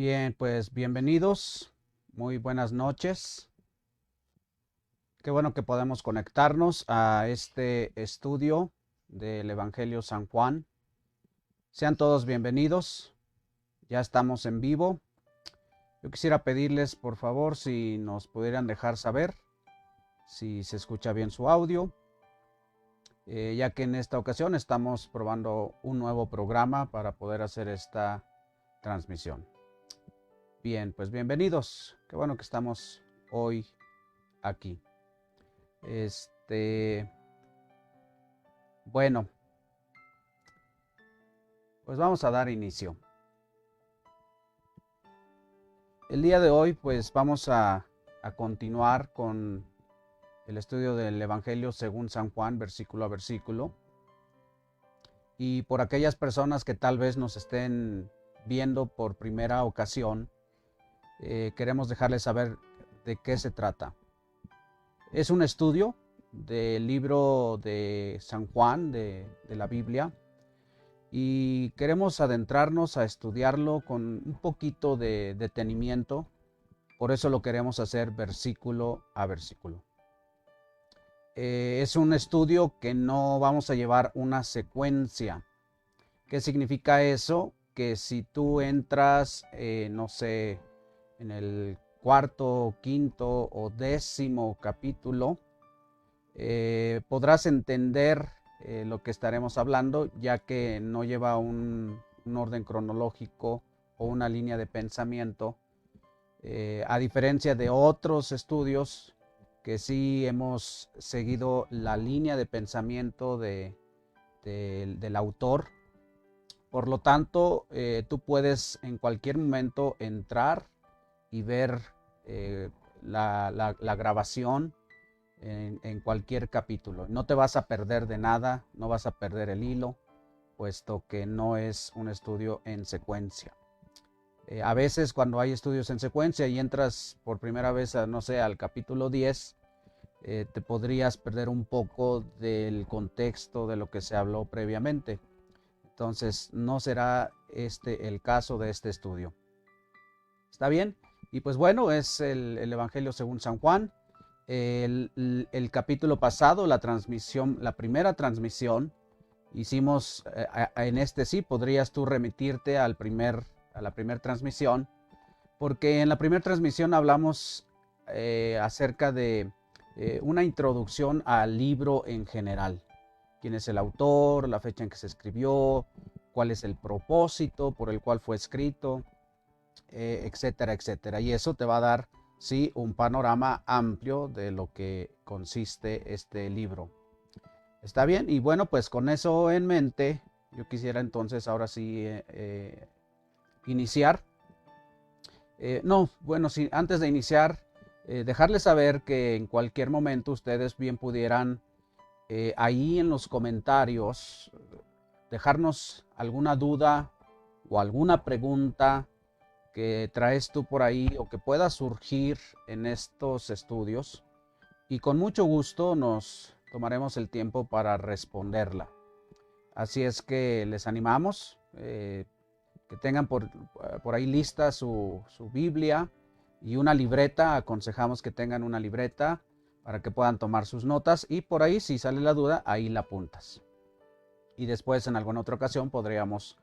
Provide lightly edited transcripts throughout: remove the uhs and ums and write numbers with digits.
Bien, pues bienvenidos, muy buenas noches. Qué bueno que podemos conectarnos a este estudio del Evangelio San Juan. Sean todos bienvenidos, ya estamos en vivo. Yo quisiera pedirles, por favor, si nos pudieran dejar saber si se escucha bien su audio, ya que en esta ocasión estamos probando un nuevo programa para poder hacer esta transmisión. Bien, pues bienvenidos. Qué bueno que estamos hoy aquí. Bueno, pues vamos a dar inicio. El día de hoy, pues vamos a continuar con el estudio del Evangelio según San Juan, versículo a versículo. Y por aquellas personas que tal vez nos estén viendo por primera ocasión, queremos dejarles saber de qué se trata. Es un estudio del libro de San Juan, de la Biblia, y queremos adentrarnos a estudiarlo con un poquito de detenimiento. Por eso lo queremos hacer versículo a versículo. Es un estudio que no vamos a llevar una secuencia. ¿Qué significa eso? Que si tú entras, no sé, en el cuarto, quinto o décimo capítulo, podrás entender lo que estaremos hablando, ya que no lleva un orden cronológico o una línea de pensamiento, a diferencia de otros estudios que sí hemos seguido la línea de pensamiento del autor. Por lo tanto, tú puedes en cualquier momento entrar y ver la grabación en cualquier capítulo. No te vas a perder de nada, no vas a perder el hilo, puesto que no es un estudio en secuencia. A veces cuando hay estudios en secuencia y entras por primera vez, no sé, al capítulo 10, te podrías perder un poco del contexto de lo que se habló previamente. Entonces no será este el caso de este estudio. ¿Está bien? Y pues bueno, es el Evangelio según San Juan. El capítulo pasado, la primera transmisión, hicimos en este sí, podrías tú remitirte a la primera transmisión, porque en la primera transmisión hablamos acerca de una introducción al libro en general. Quién es el autor, la fecha en que se escribió, cuál es el propósito por el cual fue escrito, etcétera, etcétera. Y eso te va a dar, sí, un panorama amplio de lo que consiste este libro. ¿Está bien? Y bueno, pues con eso en mente, yo quisiera entonces ahora sí iniciar. Sí, antes de iniciar, dejarles saber que en cualquier momento ustedes bien pudieran ahí en los comentarios dejarnos alguna duda o alguna pregunta que traes tú por ahí o que pueda surgir en estos estudios, y con mucho gusto nos tomaremos el tiempo para responderla. Así es que les animamos que tengan por ahí lista su Biblia y una libreta. Aconsejamos que tengan una libreta para que puedan tomar sus notas, y por ahí si sale la duda, ahí la apuntas. Y después en alguna otra ocasión podríamos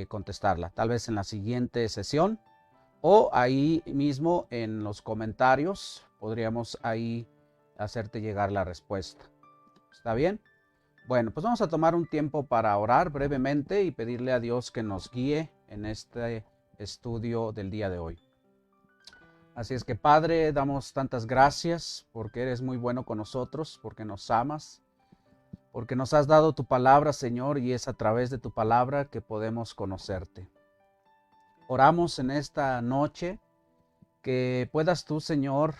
contestarla, tal vez en la siguiente sesión, o ahí mismo en los comentarios podríamos ahí hacerte llegar la respuesta. ¿Está bien? Bueno, pues vamos a tomar un tiempo para orar brevemente y pedirle a Dios que nos guíe en este estudio del día de hoy. Así es que, Padre, damos tantas gracias porque eres muy bueno con nosotros, porque nos amas, porque nos has dado tu palabra, Señor, y es a través de tu palabra que podemos conocerte. Oramos en esta noche que puedas tú, Señor,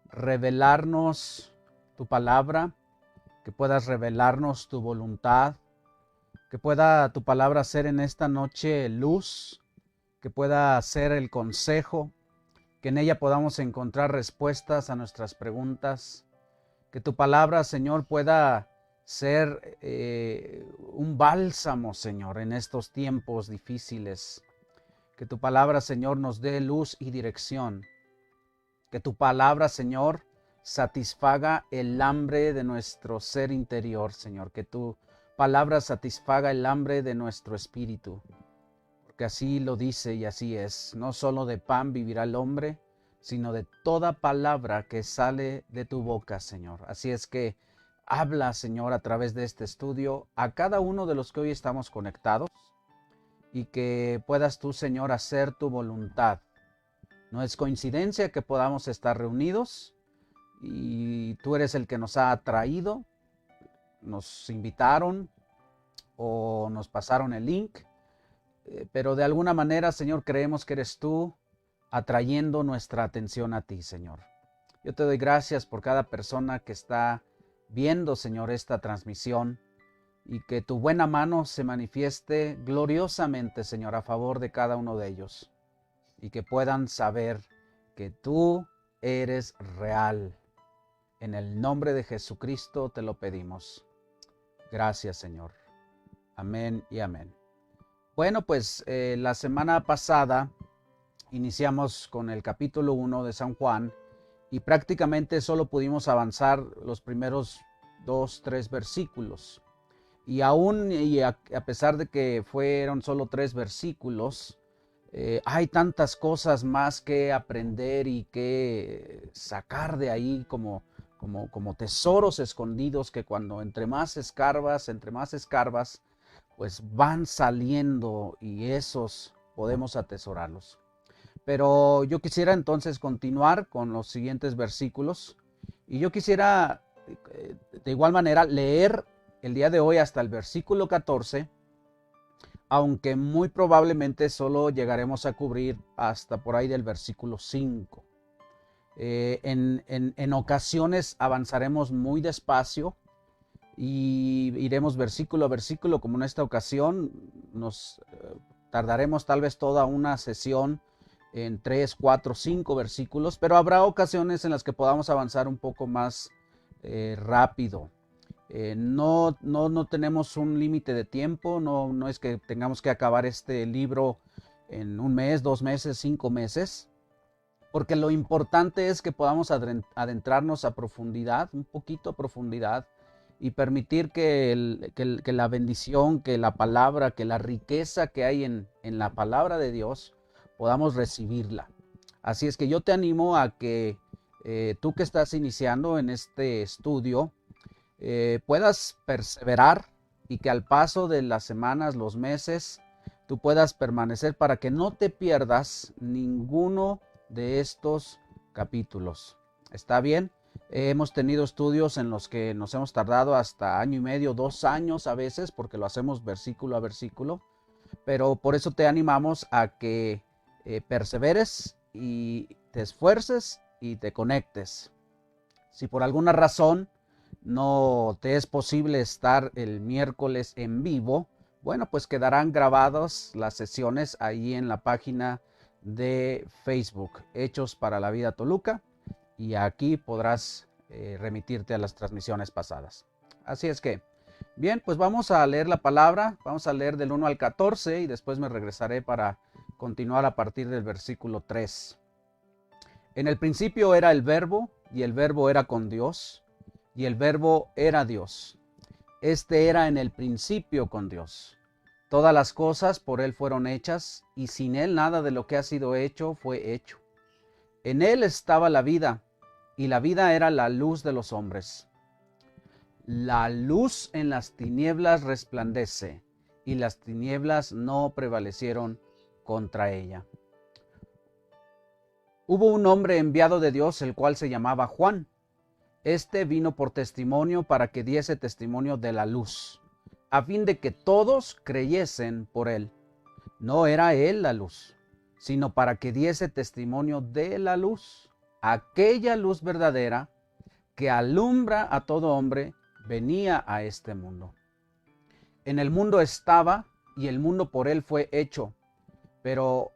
revelarnos tu palabra, que puedas revelarnos tu voluntad, que pueda tu palabra ser en esta noche luz, que pueda ser el consejo, que en ella podamos encontrar respuestas a nuestras preguntas, que tu palabra, Señor, pueda ser un bálsamo, Señor, en estos tiempos difíciles. Que tu palabra, Señor, nos dé luz y dirección. Que tu palabra, Señor, satisfaga el hambre de nuestro ser interior, Señor. Que tu palabra satisfaga el hambre de nuestro espíritu. Porque así lo dice y así es. No solo de pan vivirá el hombre, sino de toda palabra que sale de tu boca, Señor. Así es que habla, Señor, a través de este estudio a cada uno de los que hoy estamos conectados y que puedas tú, Señor, hacer tu voluntad. No es coincidencia que podamos estar reunidos y tú eres el que nos ha atraído, nos invitaron o nos pasaron el link, pero de alguna manera, Señor, creemos que eres tú atrayendo nuestra atención a ti, Señor. Yo te doy gracias por cada persona que está viendo, Señor, esta transmisión y que tu buena mano se manifieste gloriosamente, Señor, a favor de cada uno de ellos y que puedan saber que tú eres real. En el nombre de Jesucristo te lo pedimos. Gracias, Señor. Amén y amén. Bueno, pues la semana pasada iniciamos con el capítulo 1 de San Juan y prácticamente solo pudimos avanzar los primeros 2, 3 versículos. Y aún y a pesar de que fueron solo 3 versículos, hay tantas cosas más que aprender y que sacar de ahí como tesoros escondidos que cuando entre más escarbas, pues van saliendo y esos podemos atesorarlos. Pero yo quisiera entonces continuar con los siguientes versículos y yo quisiera de igual manera leer el día de hoy hasta el versículo 14, aunque muy probablemente solo llegaremos a cubrir hasta por ahí del versículo 5. En ocasiones avanzaremos muy despacio y iremos versículo a versículo, como en esta ocasión nos tardaremos tal vez toda una sesión en 3, 4, 5 versículos, pero habrá ocasiones en las que podamos avanzar un poco más rápido. No tenemos un límite de tiempo, no es que tengamos que acabar este libro en 1 mes, 2 meses, 5 meses, porque lo importante es que podamos adentrarnos a profundidad, un poquito a profundidad, y permitir que la bendición, que la palabra, que la riqueza que hay en la palabra de Dios, podamos recibirla. Así es que yo te animo a que tú que estás iniciando en este estudio, puedas perseverar y que al paso de las semanas, los meses, tú puedas permanecer para que no te pierdas ninguno de estos capítulos. ¿Está bien? Hemos tenido estudios en los que nos hemos tardado hasta 1 año y medio, 2 años a veces, porque lo hacemos versículo a versículo, pero por eso te animamos a que perseveres y te esfuerces y te conectes. Si por alguna razón no te es posible estar el miércoles en vivo, bueno, pues quedarán grabadas las sesiones ahí en la página de Facebook, Hechos para la Vida Toluca, y aquí podrás remitirte a las transmisiones pasadas. Así es que, bien, pues vamos a leer la palabra, vamos a leer del 1 al 14 y después me regresaré para continuar a partir del versículo 3. En el principio era el Verbo, y el Verbo era con Dios, y el Verbo era Dios. Este era en el principio con Dios. Todas las cosas por Él fueron hechas, y sin Él nada de lo que ha sido hecho fue hecho. En Él estaba la vida, y la vida era la luz de los hombres. La luz en las tinieblas resplandece, y las tinieblas no prevalecieron contra ella. Hubo un hombre enviado de Dios, el cual se llamaba Juan. Este vino por testimonio para que diese testimonio de la luz, a fin de que todos creyesen por él. No era él la luz, sino para que diese testimonio de la luz, aquella luz verdadera que alumbra a todo hombre, venía a este mundo. En el mundo estaba, y el mundo por él fue hecho, pero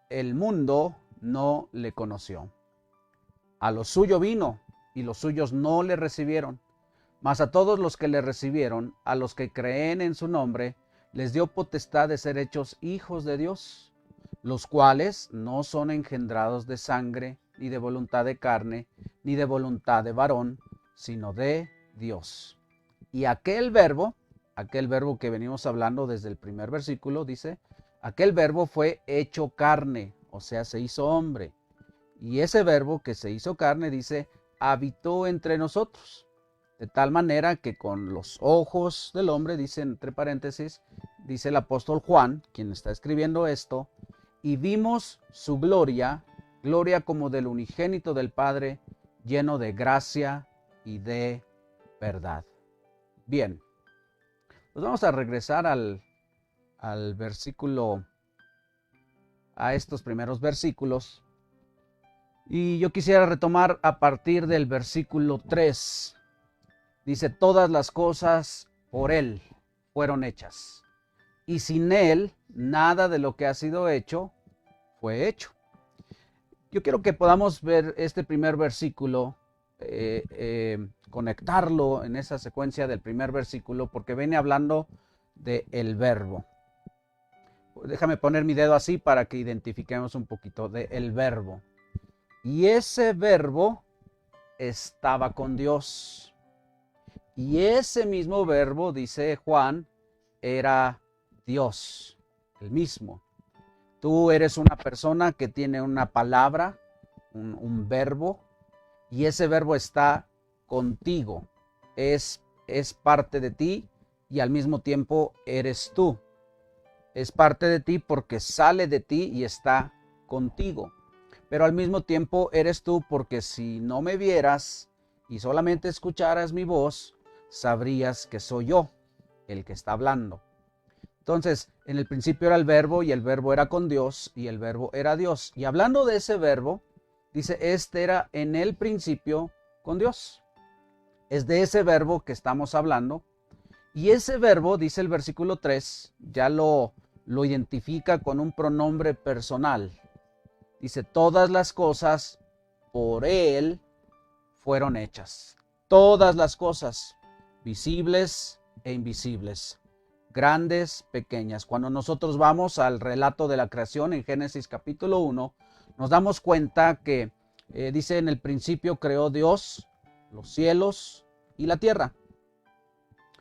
el mundo no le conoció. A lo suyo vino, y los suyos no le recibieron. Mas a todos los que le recibieron, a los que creen en su nombre, les dio potestad de ser hechos hijos de Dios, los cuales no son engendrados de sangre, ni de voluntad de carne, ni de voluntad de varón, sino de Dios. Y aquel verbo que venimos hablando desde el primer versículo, dice, aquel verbo fue hecho carne, o sea, se hizo hombre. Y ese verbo que se hizo carne, dice, habitó entre nosotros. De tal manera que con los ojos del hombre, dice entre paréntesis, dice el apóstol Juan, quien está escribiendo esto, y vimos su gloria, gloria como del unigénito del Padre, lleno de gracia y de verdad. Bien, pues vamos a regresar al versículo, a estos primeros versículos. Y yo quisiera retomar a partir del versículo 3. Dice, todas las cosas por Él fueron hechas. Y sin Él, nada de lo que ha sido hecho fue hecho. Yo quiero que podamos ver este primer versículo, conectarlo en esa secuencia del primer versículo, porque viene hablando del verbo. Déjame poner mi dedo así para que identifiquemos un poquito del verbo. Y ese verbo estaba con Dios. Y ese mismo verbo, dice Juan, era Dios, el mismo. Tú eres una persona que tiene una palabra, un verbo, y ese verbo está contigo. Es parte de ti y al mismo tiempo eres tú. Es parte de ti porque sale de ti y está contigo. Pero al mismo tiempo eres tú porque si no me vieras y solamente escucharas mi voz, sabrías que soy yo el que está hablando. Entonces, en el principio era el verbo y el verbo era con Dios y el verbo era Dios. Y hablando de ese verbo, dice, este era en el principio con Dios. Es de ese verbo que estamos hablando. Y ese verbo, dice el versículo 3, ya lo identifica con un pronombre personal. Dice, todas las cosas por Él fueron hechas. Todas las cosas, visibles e invisibles, grandes, pequeñas. Cuando nosotros vamos al relato de la creación en Génesis capítulo 1, nos damos cuenta que dice, en el principio creó Dios los cielos y la tierra.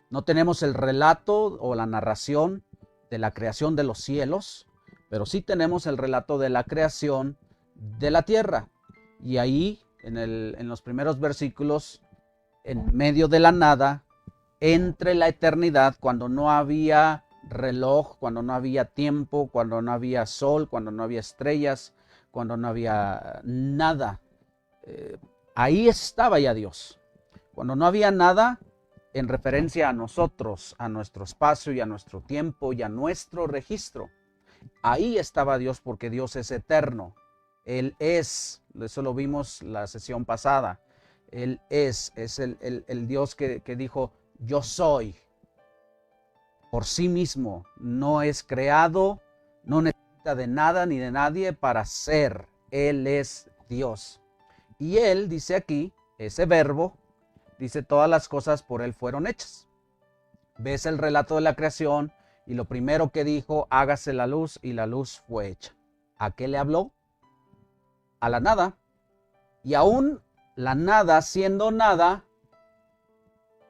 No tenemos el relato o la narración de la creación de los cielos, pero sí tenemos el relato de la creación de la tierra. Y ahí, en los primeros versículos, en medio de la nada, entre la eternidad, cuando no había reloj, cuando no había tiempo, cuando no había sol, cuando no había estrellas, cuando no había nada, ahí estaba ya Dios. Cuando no había nada, en referencia a nosotros, a nuestro espacio y a nuestro tiempo y a nuestro registro, ahí estaba Dios porque Dios es eterno. Él es, eso lo vimos la sesión pasada, Él es el Dios que dijo, yo soy, por sí mismo, no es creado, no necesita de nada ni de nadie para ser. Él es Dios. Y Él dice aquí, ese verbo, dice todas las cosas por Él fueron hechas. Ves el relato de la creación y lo primero que dijo, hágase la luz y la luz fue hecha. ¿A qué le habló? A la nada. Y aún la nada, siendo nada,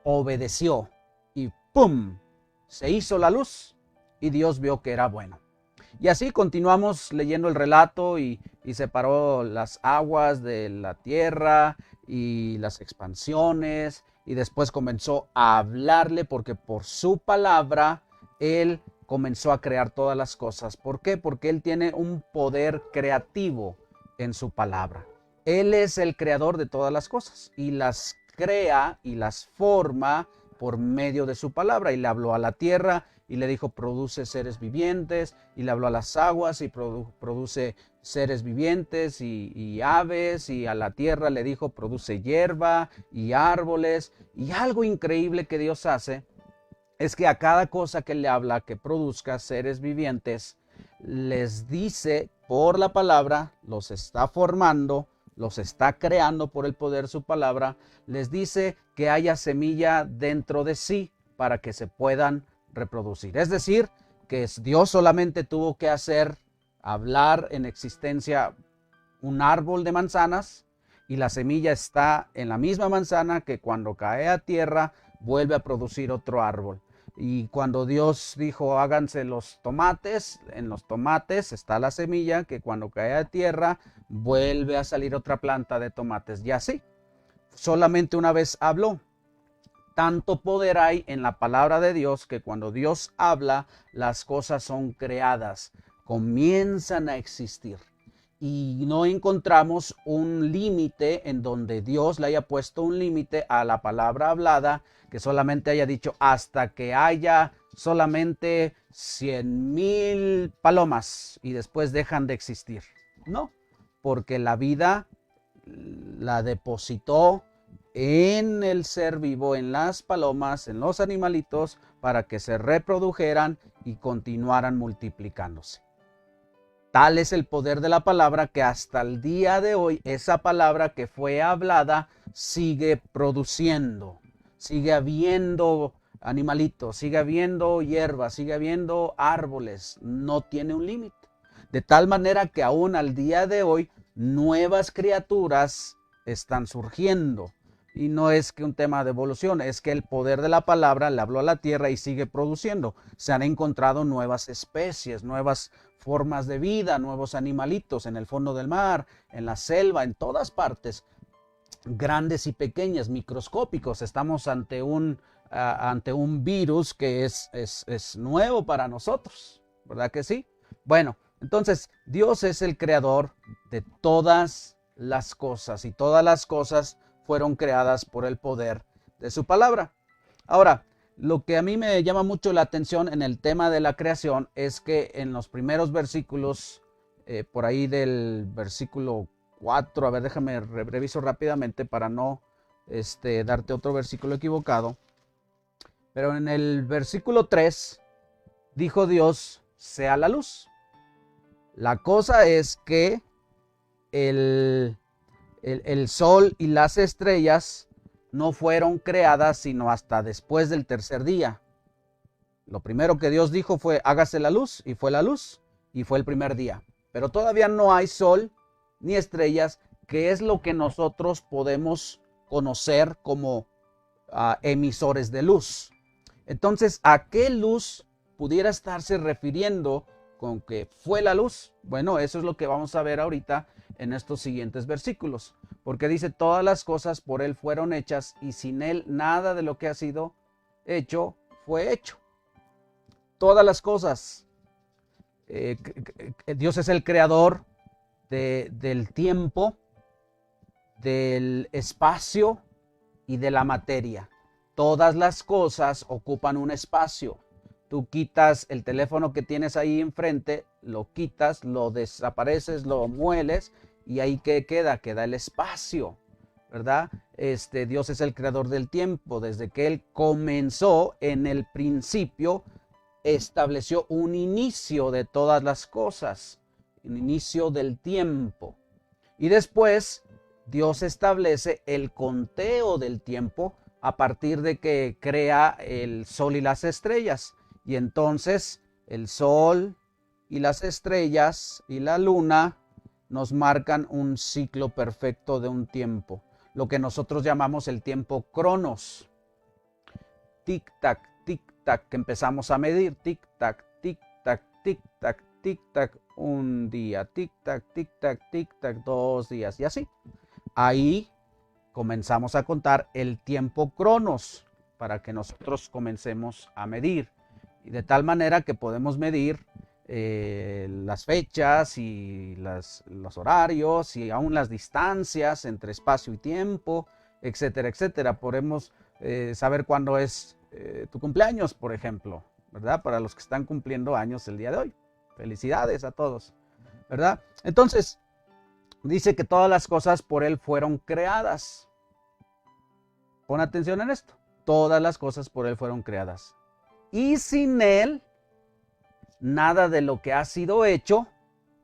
obedeció y ¡pum! Se hizo la luz y Dios vio que era bueno. Y así continuamos leyendo el relato y separó las aguas de la tierra y las expansiones y después comenzó a hablarle porque por su palabra Él comenzó a crear todas las cosas. ¿Por qué? Porque Él tiene un poder creativo en su palabra. Él es el creador de todas las cosas y las crea y las forma por medio de su palabra. Y le habló a la tierra y le dijo, produce seres vivientes. Y le habló a las aguas y produce seres vivientes y aves. Y a la tierra le dijo, produce hierba y árboles. Y algo increíble que Dios hace es que a cada cosa que le habla que produzca seres vivientes, les dice por la palabra, los está formando, los está creando por el poder de su palabra, les dice que haya semilla dentro de sí para que se puedan reproducir. Es decir, que Dios solamente tuvo que hacer hablar en existencia un árbol de manzanas, y la semilla está en la misma manzana que cuando cae a tierra vuelve a producir otro árbol. Y cuando Dios dijo háganse los tomates, en los tomates está la semilla que cuando cae a tierra vuelve a salir otra planta de tomates. Y así, solamente una vez habló. Tanto poder hay en la palabra de Dios que cuando Dios habla, las cosas son creadas, comienzan a existir. Y no encontramos un límite en donde Dios le haya puesto un límite a la palabra hablada, que solamente haya dicho hasta que haya solamente 100,000 palomas y después dejan de existir. No, porque la vida la depositó en el ser vivo, en las palomas, en los animalitos, para que se reprodujeran y continuaran multiplicándose. Tal es el poder de la palabra que hasta el día de hoy esa palabra que fue hablada sigue produciendo, sigue habiendo animalitos, sigue habiendo hierbas, sigue habiendo árboles, no tiene un límite. De tal manera que aún al día de hoy nuevas criaturas están surgiendo. Y no es que un tema de evolución, es que el poder de la palabra le habló a la tierra y sigue produciendo. Se han encontrado nuevas especies, nuevas formas de vida, nuevos animalitos en el fondo del mar, en la selva, en todas partes, grandes y pequeñas, microscópicos. Estamos ante un virus que es nuevo para nosotros, ¿verdad que sí? Bueno, entonces Dios es el creador de todas las cosas y todas las cosas fueron creadas por el poder de su palabra. Ahora, lo que a mí me llama mucho la atención en el tema de la creación es que en los primeros versículos, por ahí del versículo 4, a ver, déjame reviso rápidamente para no darte otro versículo equivocado. Pero en el versículo 3 dijo Dios, sea la luz. La cosa es que el sol y las estrellas no fueron creadas sino hasta después del tercer día. Lo primero que Dios dijo fue, hágase la luz, y fue la luz, y fue el primer día. Pero todavía no hay sol ni estrellas, que es lo que nosotros podemos conocer como emisores de luz. Entonces, ¿a qué luz pudiera estarse refiriendo con que fue la luz? Bueno, eso es lo que vamos a ver ahorita en estos siguientes versículos, porque dice, todas las cosas por él fueron hechas y sin él nada de lo que ha sido hecho fue hecho. Todas las cosas. Dios es el creador del tiempo, del espacio y de la materia. Todas las cosas ocupan un espacio. Tú quitas el teléfono que tienes ahí enfrente, lo quitas, lo desapareces, lo mueles y ahí ¿qué queda? Queda el espacio, ¿verdad? Dios es el creador del tiempo. Desde que Él comenzó en el principio, estableció un inicio de todas las cosas, un inicio del tiempo. Y después Dios establece el conteo del tiempo a partir de que crea el sol y las estrellas. Y entonces el sol y las estrellas y la luna nos marcan un ciclo perfecto de un tiempo, lo que nosotros llamamos el tiempo cronos. Tic-tac, tic-tac, que empezamos a medir, tic-tac, tic-tac, tic-tac, tic-tac, un día, tic-tac, tic-tac, tic-tac, 2 días y así. Ahí comenzamos a contar el tiempo cronos para que nosotros comencemos a medir. Y de tal manera que podemos medir las fechas y los horarios y aún las distancias entre espacio y tiempo, etcétera, etcétera. Podemos saber cuándo es tu cumpleaños, por ejemplo, ¿verdad? Para los que están cumpliendo años el día de hoy. Felicidades a todos, ¿verdad? Entonces, dice que todas las cosas por Él fueron creadas. Pon atención en esto. Todas las cosas por Él fueron creadas. Y sin Él, nada de lo que ha sido hecho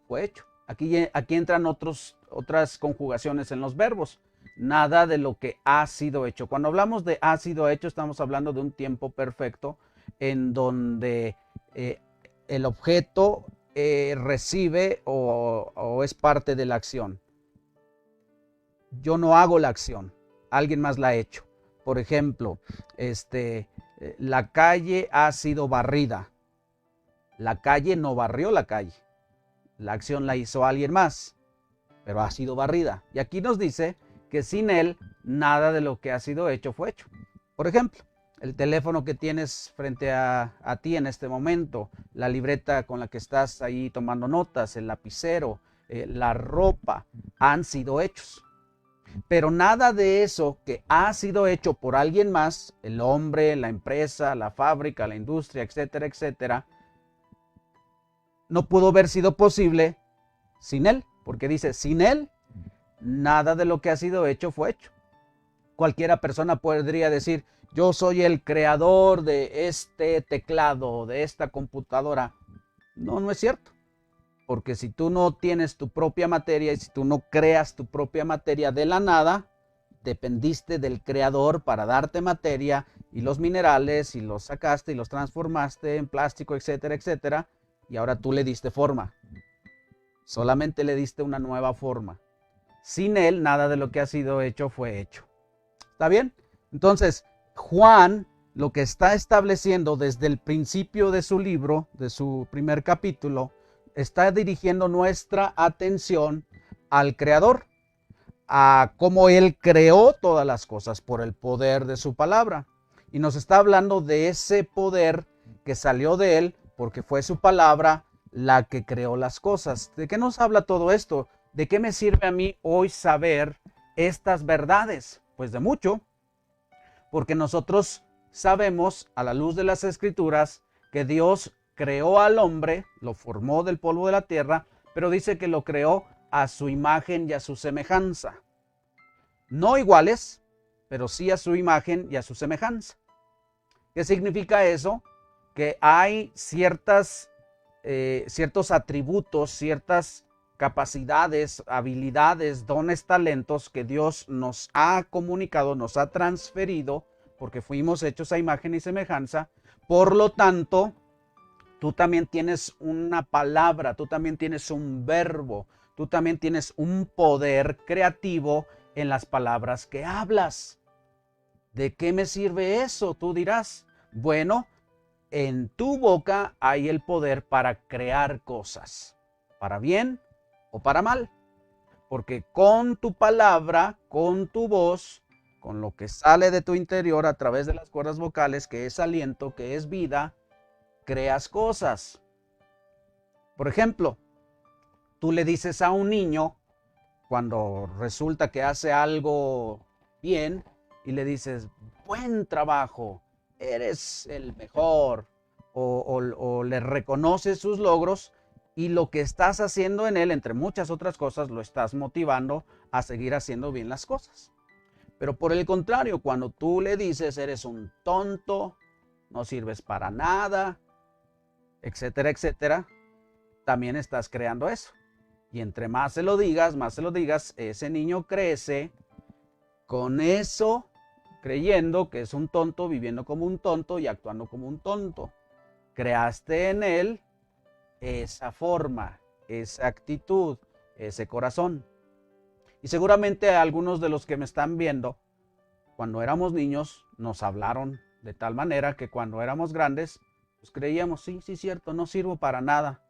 fue hecho. Aquí entran otras conjugaciones en los verbos. Nada de lo que ha sido hecho. Cuando hablamos de ha sido hecho, estamos hablando de un tiempo perfecto en donde el objeto recibe o es parte de la acción. Yo no hago la acción, alguien más la ha hecho. Por ejemplo, la calle ha sido barrida. La calle no barrió la calle. La acción la hizo alguien más, pero ha sido barrida. Y aquí nos dice que sin él, nada de lo que ha sido hecho fue hecho. Por ejemplo, el teléfono que tienes frente a ti en este momento, la libreta con la que estás ahí tomando notas, el lapicero, la ropa, han sido hechos. Pero nada de eso que ha sido hecho por alguien más, el hombre, la empresa, la fábrica, la industria, etcétera, etcétera, no pudo haber sido posible sin él, porque dice, sin él, nada de lo que ha sido hecho fue hecho. Cualquiera persona podría decir, yo soy el creador de este teclado, de esta computadora. No, no es cierto. Porque si tú no tienes tu propia materia y si tú no creas tu propia materia de la nada, dependiste del creador para darte materia y los minerales y los sacaste y los transformaste en plástico, etcétera, etcétera. Y ahora tú le diste forma. Solamente le diste una nueva forma. Sin él, nada de lo que ha sido hecho fue hecho. ¿Está bien? Entonces, Juan lo que está estableciendo desde el principio de su libro, de su primer capítulo, está dirigiendo nuestra atención al Creador, a cómo Él creó todas las cosas por el poder de su palabra. Y nos está hablando de ese poder que salió de Él porque fue su palabra la que creó las cosas. ¿De qué nos habla todo esto? ¿De qué me sirve a mí hoy saber estas verdades? Pues de mucho, porque nosotros sabemos a la luz de las Escrituras que Dios creó al hombre, lo formó del polvo de la tierra, pero dice que lo creó a su imagen y a su semejanza. No iguales, pero sí a su imagen y a su semejanza. ¿Qué significa eso? Que hay ciertos atributos, ciertas capacidades, habilidades, dones, talentos que Dios nos ha comunicado, nos ha transferido, porque fuimos hechos a imagen y semejanza. Por lo tanto, tú también tienes una palabra, tú también tienes un verbo, tú también tienes un poder creativo en las palabras que hablas. ¿De qué me sirve eso? Tú dirás. Bueno, en tu boca hay el poder para crear cosas, para bien o para mal. Porque con tu palabra, con tu voz, con lo que sale de tu interior a través de las cuerdas vocales, que es aliento, que es vida, creas cosas. Por ejemplo, tú le dices a un niño, cuando resulta que hace algo bien, y le dices, buen trabajo, eres el mejor, o le reconoces sus logros, y lo que estás haciendo en él, entre muchas otras cosas, lo estás motivando a seguir haciendo bien las cosas. Pero por el contrario, cuando tú le dices, eres un tonto, no sirves para nada, etcétera, etcétera, también estás creando eso. Y entre más se lo digas, ese niño crece con eso, creyendo que es un tonto, viviendo como un tonto y actuando como un tonto. Creaste en él esa forma, esa actitud, ese corazón. Y seguramente algunos de los que me están viendo, cuando éramos niños, nos hablaron de tal manera que cuando éramos grandes, pues creíamos, sí, cierto, no sirvo para nada.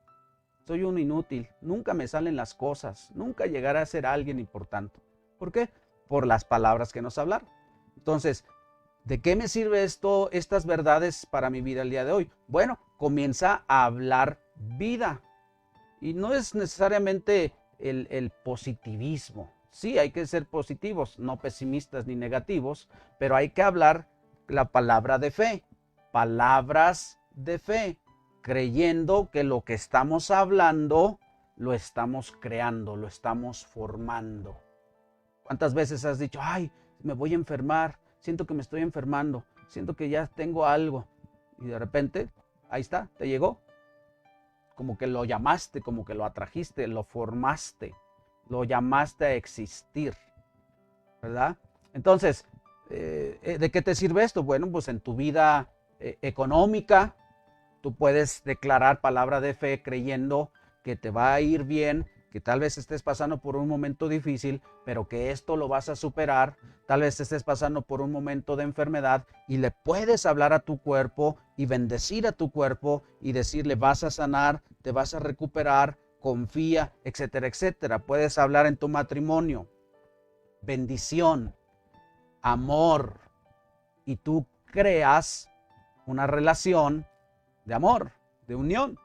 Soy un inútil, nunca me salen las cosas, nunca llegaré a ser alguien importante. ¿Por qué? Por las palabras que nos hablaron. Entonces, ¿de qué me sirve estas verdades para mi vida el día de hoy? Bueno, comienza a hablar vida. Y no es necesariamente el positivismo. Sí, hay que ser positivos, no pesimistas ni negativos, pero hay que hablar la palabra de fe. Palabras de fe, creyendo que lo que estamos hablando lo estamos creando, lo estamos formando. ¿Cuántas veces has dicho, ay, me voy a enfermar, siento que me estoy enfermando, siento que ya tengo algo? Y de repente, ahí está, te llegó. Como que lo llamaste, como que lo atrajiste, lo formaste, lo llamaste a existir, ¿verdad? Entonces, ¿de qué te sirve esto? Bueno, pues en tu vida económica, Tú puedes declarar palabra de fe creyendo que te va a ir bien, que tal vez estés pasando por un momento difícil, pero que esto lo vas a superar. Tal vez estés pasando por un momento de enfermedad y le puedes hablar a tu cuerpo y bendecir a tu cuerpo y decirle vas a sanar, te vas a recuperar, confía, etcétera, etcétera. Puedes hablar en tu matrimonio, bendición, amor, y tú creas una relación de amor, de unión.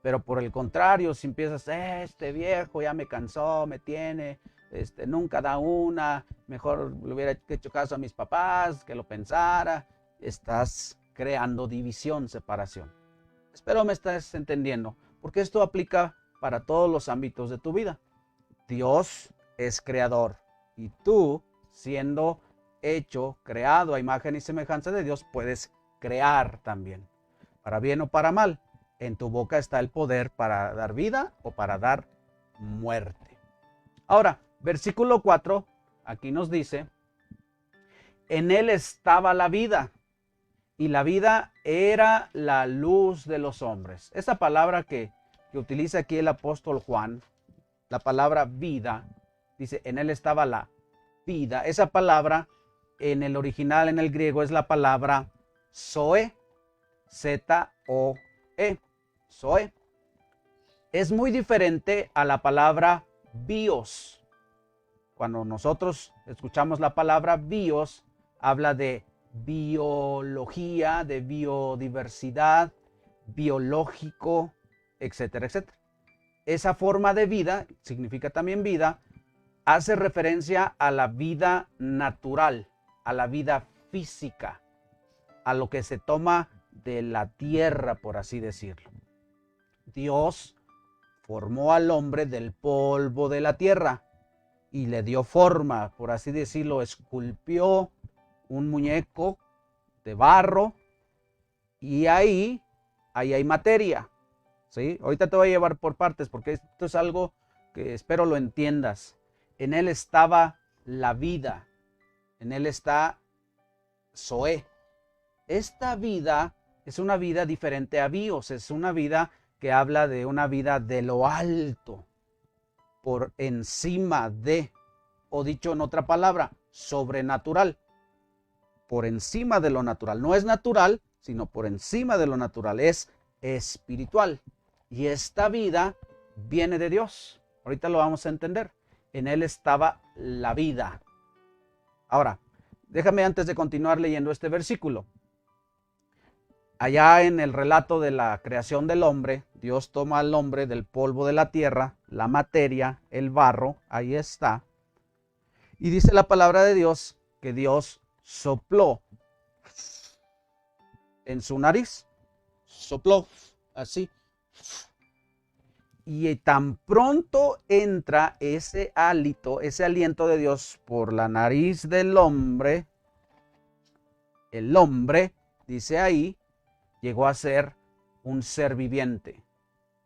Pero por el contrario, si empiezas, este viejo ya me cansó, me tiene, nunca da una, mejor le hubiera hecho caso a mis papás, que lo pensara, estás creando división, separación. Espero me estés entendiendo, porque esto aplica para todos los ámbitos de tu vida. Dios es creador y tú, siendo hecho, creado a imagen y semejanza de Dios, puedes crear también, para bien o para mal. En tu boca está el poder para dar vida o para dar muerte. Ahora, versículo 4, aquí nos dice, en él estaba la vida y la vida era la luz de los hombres. Esa palabra que utiliza aquí el apóstol Juan, la palabra vida, dice, en él estaba la vida. Esa palabra en el original, en el griego, es la palabra zoe, Z-O-E. Zoe. Es muy diferente a la palabra bios. Cuando nosotros escuchamos la palabra bios, habla de biología, de biodiversidad, biológico, etcétera, etcétera. Esa forma de vida, significa también vida, hace referencia a la vida natural, a la vida física, a lo que se toma de la tierra, por así decirlo. Dios formó al hombre del polvo de la tierra y le dio forma, por así decirlo, esculpió un muñeco de barro y ahí hay materia. ¿Sí? Ahorita te voy a llevar por partes porque esto es algo que espero lo entiendas. En él estaba la vida, en él está Zoé. Esta vida es una vida diferente a bios, es una vida que habla de una vida de lo alto, por encima de, o dicho en otra palabra, sobrenatural, por encima de lo natural. No es natural, sino por encima de lo natural, es espiritual. Y esta vida viene de Dios. Ahorita lo vamos a entender. En él estaba la vida. Ahora, déjame antes de continuar leyendo este versículo. Allá en el relato de la creación del hombre, Dios toma al hombre del polvo de la tierra, la materia, el barro, ahí está. Y dice la palabra de Dios que Dios sopló en su nariz. Sopló así. Y tan pronto entra ese hálito, ese aliento de Dios por la nariz del hombre, el hombre, dice ahí, llegó a ser un ser viviente.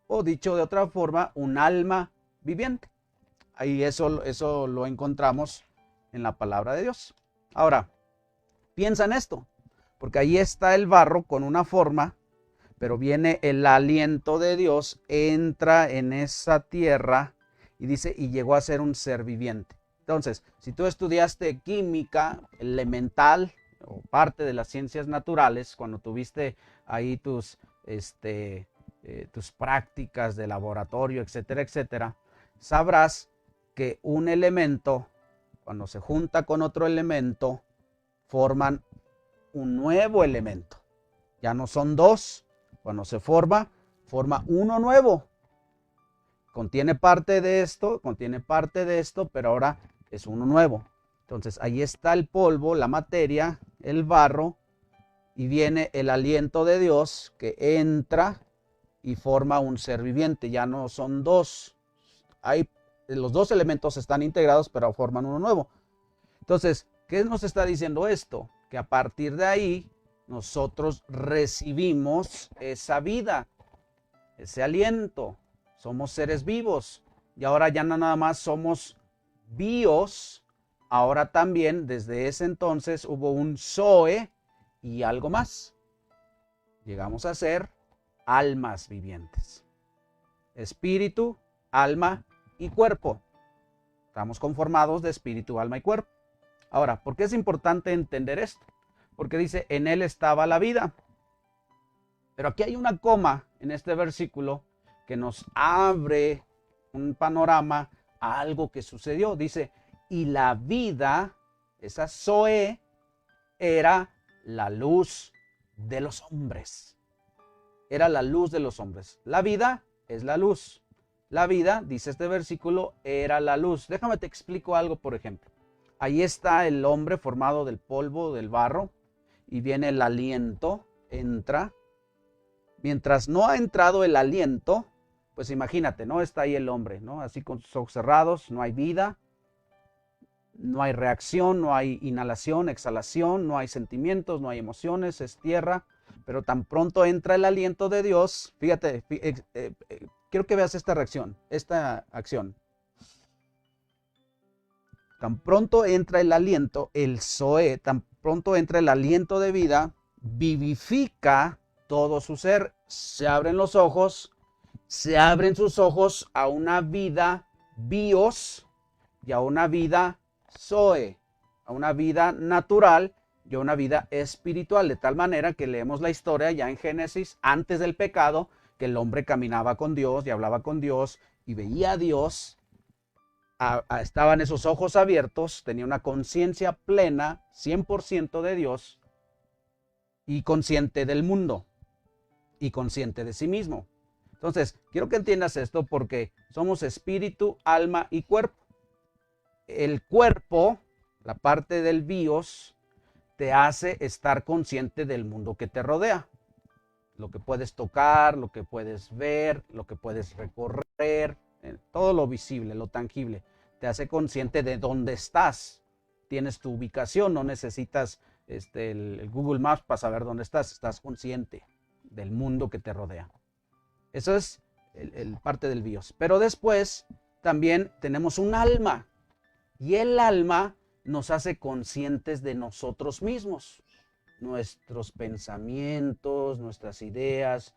O dicho de otra forma, un alma viviente. Ahí eso lo encontramos en la palabra de Dios. Ahora, piensa en esto, porque ahí está el barro con una forma, pero viene el aliento de Dios, entra en esa tierra y dice, y llegó a ser un ser viviente. Entonces, si tú estudiaste química elemental o parte de las ciencias naturales, cuando tuviste ahí tus prácticas de laboratorio, etcétera, etcétera, sabrás que un elemento, cuando se junta con otro elemento, forman un nuevo elemento. Ya no son dos. Cuando se forma uno nuevo. Contiene parte de esto, pero ahora es uno nuevo. Entonces ahí está el polvo, la materia, el barro, y viene el aliento de Dios que entra y forma un ser viviente. Ya no son dos. Los dos elementos están integrados, pero forman uno nuevo. Entonces, ¿qué nos está diciendo esto? Que a partir de ahí nosotros recibimos esa vida, ese aliento. Somos seres vivos. Y ahora ya no nada más somos bios, ahora también desde ese entonces hubo un zoe y algo más. Llegamos a ser almas vivientes. Espíritu, alma y cuerpo. Estamos conformados de espíritu, alma y cuerpo. Ahora, ¿por qué es importante entender esto? Porque dice, en él estaba la vida. Pero aquí hay una coma en este versículo que nos abre un panorama a algo que sucedió. Dice, y la vida, esa Zoe, era la luz de los hombres. Era la luz de los hombres. La vida es la luz. La vida, dice este versículo, era la luz. Déjame te explico algo, por ejemplo. Ahí está el hombre formado del polvo, del barro, y viene el aliento, entra. Mientras no ha entrado el aliento, pues imagínate, ¿no? Está ahí el hombre, ¿no? Así con sus ojos cerrados, no hay vida, no hay reacción, no hay inhalación, exhalación, no hay sentimientos, no hay emociones, es tierra. Pero tan pronto entra el aliento de Dios, fíjate, quiero que veas esta reacción, esta acción. Tan pronto entra el aliento, el Zoe, tan pronto entra el aliento de vida, vivifica todo su ser, se abren los ojos, se abren sus ojos a una vida bios y a una vida Zoe, a una vida natural y a una vida espiritual, de tal manera que leemos la historia ya en Génesis, antes del pecado, que el hombre caminaba con Dios y hablaba con Dios y veía a Dios, estaban esos ojos abiertos, tenía una conciencia plena, 100% de Dios y consciente del mundo y consciente de sí mismo. Entonces, quiero que entiendas esto porque somos espíritu, alma y cuerpo. El cuerpo, la parte del bios, te hace estar consciente del mundo que te rodea. Lo que puedes tocar, lo que puedes ver, lo que puedes recorrer, todo lo visible, lo tangible. Te hace consciente de dónde estás. Tienes tu ubicación, no necesitas el Google Maps para saber dónde estás. Estás consciente del mundo que te rodea. Eso es el parte del bios. Pero después también tenemos un alma. Y el alma nos hace conscientes de nosotros mismos. Nuestros pensamientos, nuestras ideas.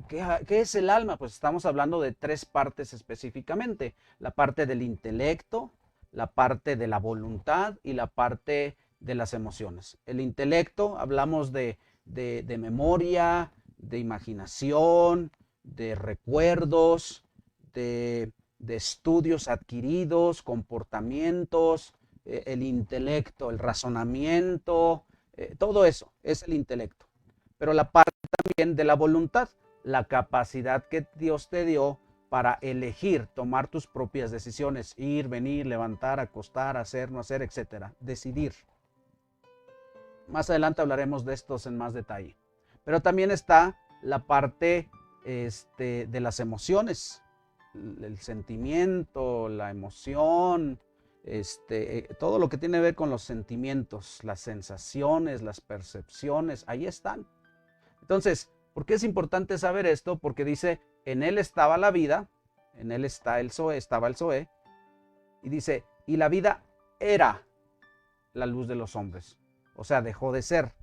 ¿Qué es el alma? Pues estamos hablando de tres partes específicamente. La parte del intelecto, la parte de la voluntad y la parte de las emociones. El intelecto, hablamos de memoria, de imaginación, de recuerdos, de estudios adquiridos, comportamientos, el intelecto, el razonamiento, todo eso es el intelecto. Pero la parte también de la voluntad, la capacidad que Dios te dio para elegir, tomar tus propias decisiones, ir, venir, levantar, acostar, hacer, no hacer, etcétera. Decidir. Más adelante hablaremos de estos en más detalle. Pero también está la parte de las emociones, el sentimiento, la emoción, todo lo que tiene que ver con los sentimientos, las sensaciones, las percepciones, ahí están. Entonces, ¿por qué es importante saber esto? Porque dice, en él estaba la vida, en él está el Zoe, estaba el Zoe, y dice, y la vida era la luz de los hombres. O sea, dejó de ser.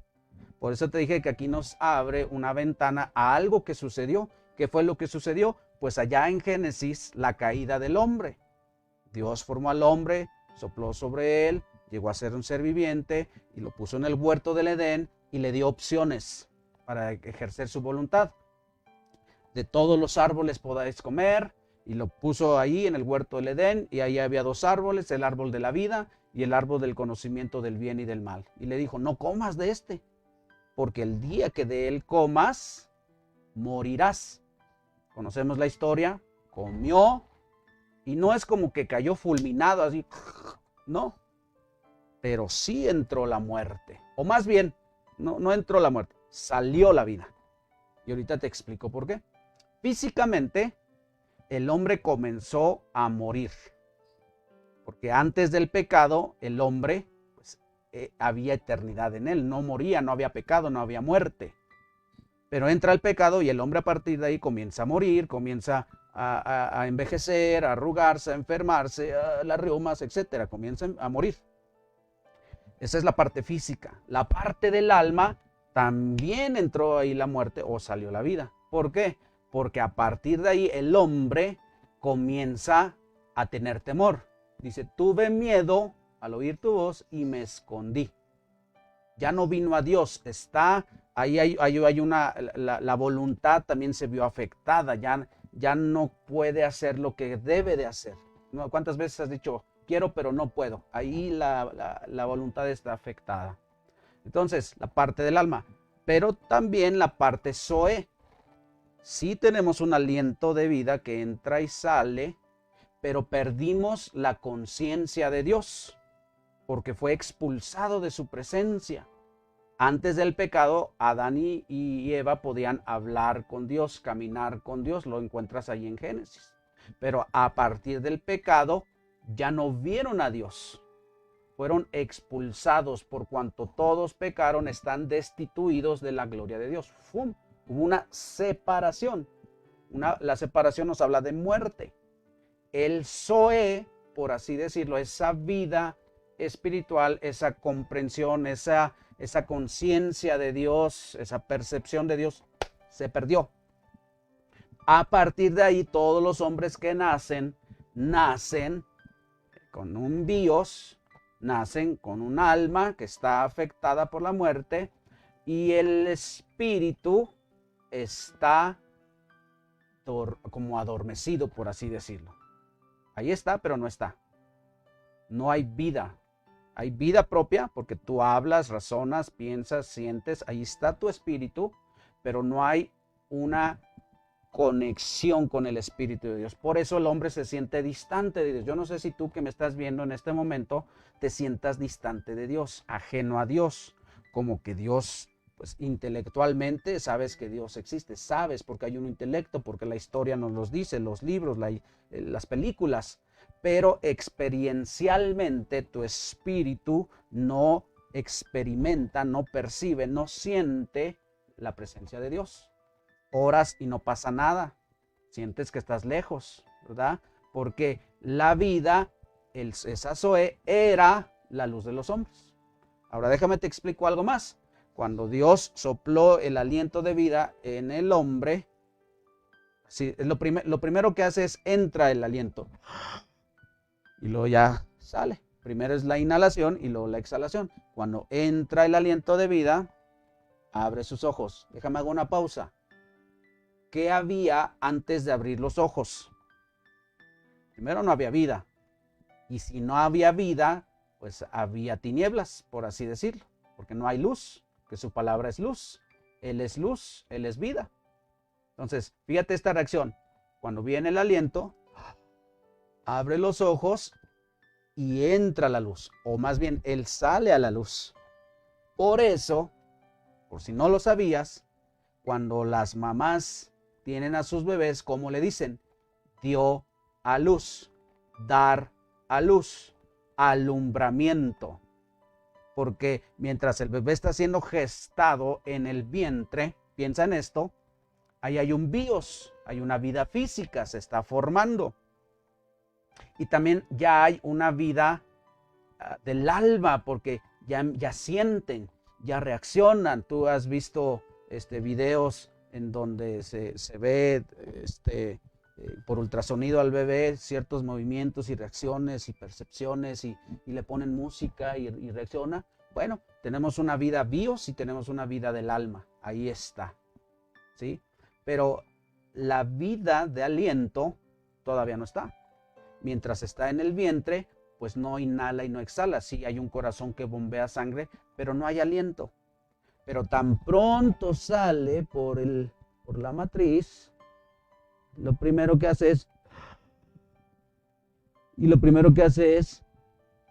Por eso te dije que aquí nos abre una ventana a algo que sucedió. ¿Qué fue lo que sucedió? Pues allá en Génesis, la caída del hombre. Dios formó al hombre, sopló sobre él, llegó a ser un ser viviente y lo puso en el huerto del Edén y le dio opciones para ejercer su voluntad. De todos los árboles podáis comer, y lo puso ahí en el huerto del Edén, y ahí había dos árboles, el árbol de la vida y el árbol del conocimiento del bien y del mal. Y le dijo, no comas de este, porque el día que de él comas, morirás. Conocemos la historia, comió, y no es como que cayó fulminado así, no, pero sí entró la muerte, o más bien, no entró la muerte, salió la vida. Y ahorita te explico por qué. Físicamente, el hombre comenzó a morir, porque antes del pecado, el hombre, pues, había eternidad en él, no moría, no había pecado, no había muerte. Pero entra el pecado y el hombre a partir de ahí comienza a morir, comienza a envejecer, a arrugarse, a enfermarse, a las reumas, etcétera, comienzan a morir. Esa es la parte física. La parte del alma, también entró ahí la muerte o salió la vida. ¿Por qué? Porque a partir de ahí el hombre comienza a tener temor. Dice, tuve miedo al oír tu voz y me escondí. Ya no vino a Dios, está, ahí hay una, la voluntad también se vio afectada, ya no puede hacer lo que debe de hacer. ¿Cuántas veces has dicho, quiero pero no puedo? Ahí la voluntad está afectada. Entonces, la parte del alma, pero también la parte Zoe. Sí tenemos un aliento de vida que entra y sale, pero perdimos la conciencia de Dios, porque fue expulsado de su presencia. Antes del pecado, Adán y Eva podían hablar con Dios, caminar con Dios, lo encuentras ahí en Génesis. Pero a partir del pecado, ya no vieron a Dios. Fueron expulsados por cuanto todos pecaron, están destituidos de la gloria de Dios. ¡Fum! Hubo una separación. La separación nos habla de muerte. El Zoe, por así decirlo, esa vida espiritual, esa comprensión, esa conciencia de Dios, esa percepción de Dios, se perdió. A partir de ahí, todos los hombres que nacen con un bios, nacen con un alma que está afectada por la muerte y el espíritu está como adormecido, por así decirlo. Ahí está, pero no está. No hay vida. Hay vida propia porque tú hablas, razonas, piensas, sientes. Ahí está tu espíritu, pero no hay una conexión con el Espíritu de Dios. Por eso el hombre se siente distante de Dios. Yo no sé si tú que me estás viendo en este momento te sientas distante de Dios, ajeno a Dios, como que Dios, pues intelectualmente sabes que Dios existe, sabes porque hay un intelecto, porque la historia nos los dice, los libros, las películas, pero experiencialmente tu espíritu no experimenta, no percibe, no siente la presencia de Dios. Oras y no pasa nada, sientes que estás lejos, ¿verdad? Porque la vida, esa Zoe, era la luz de los hombres. Ahora déjame te explico algo más. Cuando Dios sopló el aliento de vida en el hombre, sí, lo primero que hace es entra el aliento y luego ya sale. Primero es la inhalación y luego la exhalación. Cuando entra el aliento de vida, abre sus ojos. Déjame hacer una pausa. ¿Qué había antes de abrir los ojos? Primero no había vida. Y si no había vida, pues había tinieblas, por así decirlo. Porque no hay luz, que su palabra es luz. Él es vida. Entonces, fíjate esta reacción. Cuando viene el aliento, abre los ojos y entra la luz. O más bien, él sale a la luz. Por eso, por si no lo sabías, cuando las mamás tienen a sus bebés, ¿cómo le dicen? Dio a luz, dar a luz, alumbramiento. Porque mientras el bebé está siendo gestado en el vientre, piensa en esto, ahí hay un bios, hay una vida física, se está formando. Y también ya hay una vida del alma, porque ya sienten, ya reaccionan. Tú has visto videos en donde se ve por ultrasonido al bebé ciertos movimientos y reacciones y percepciones y le ponen música y reacciona. Bueno, tenemos una vida bios y tenemos una vida del alma. Ahí está. ¿Sí? Pero la vida de aliento todavía no está. Mientras está en el vientre, pues no inhala y no exhala. Sí hay un corazón que bombea sangre, pero no hay aliento. Pero tan pronto sale por la matriz, lo primero que hace es,